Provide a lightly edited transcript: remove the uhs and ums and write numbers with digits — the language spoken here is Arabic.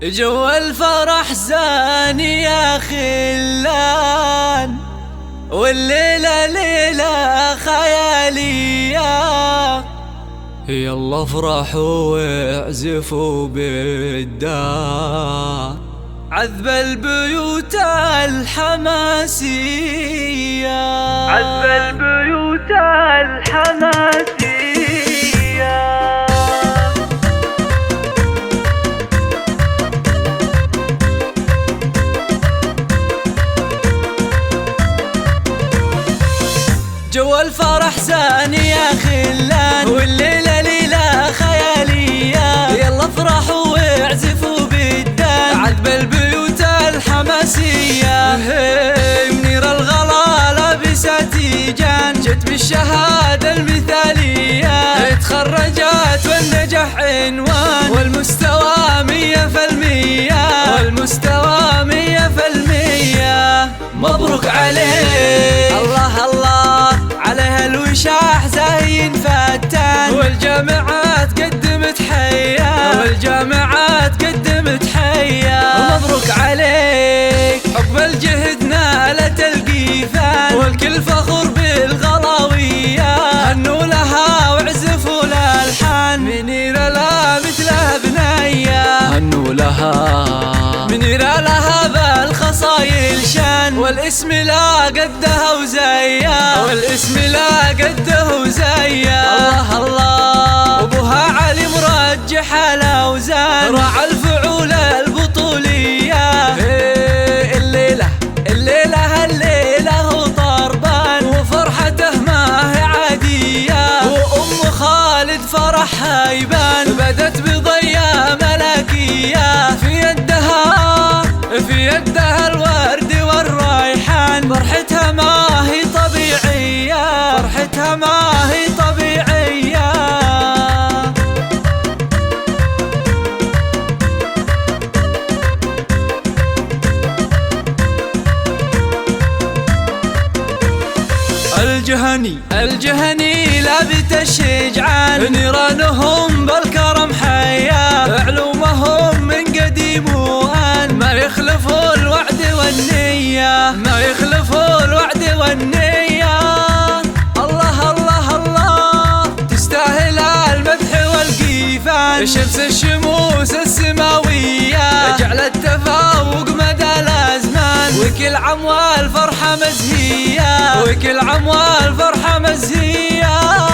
جوا الفرح زاني يا خلان، والليلة ليلة خيالية. يلا افرحوا واعزفوا بالدار، عذب البيوت الحماسية، عذب البيوت الحماسية. جوا الفرح زاني يا خلان، والليلة ليلة خيالية. يلا افرحوا واعزفوا بالدان، عذب البيوت الحماسية. منير الغلا لابسة تيجان، جت بالشهادة المثالية. تخرجت والنجاح عنوان، والمستوى 100%، والمستوى 100%. مبروك عليك، الله الله عليها الوشاح زين فتان. والجامعات قدمت حية، والجامعات قدمت حية. مبروك عليك، حب الجهد نالت القيفان، والكل فخور بالغلاوية. هنوا لها واعزفوا الألحان، منيرة لا مثلها بنية. هنوا لها منيرة لها بالخصايل شان، والاسم لا قدها وزيها، والاسم لا قدها وزيها. الله الله، وابوها علي مرجح الاوزان، راعى الفعول البطولية. الليلة الليلة الليلة وطربان، وفرحته ما هي عادية. وام خالد فرحها يبان، بدت بضية ملكية. في يدها الورد والريحان، فرحتها ما هي طبيعية، فرحتها ما هي طبيعية. الجهني لابت الشجعان، نيرانهم بالكرم حياه. علومهم من قديم وآن، ما يخلفوا الوعد والنية، ما يخلفوا الوعد والنية. الله الله الله، تستاهل المدح والقيفان. شمس الشموس السماوية، جعلت تفوق مدى الأزمان. وكل عام والفرحة مزهية، وكل عام والفرحة مزهية.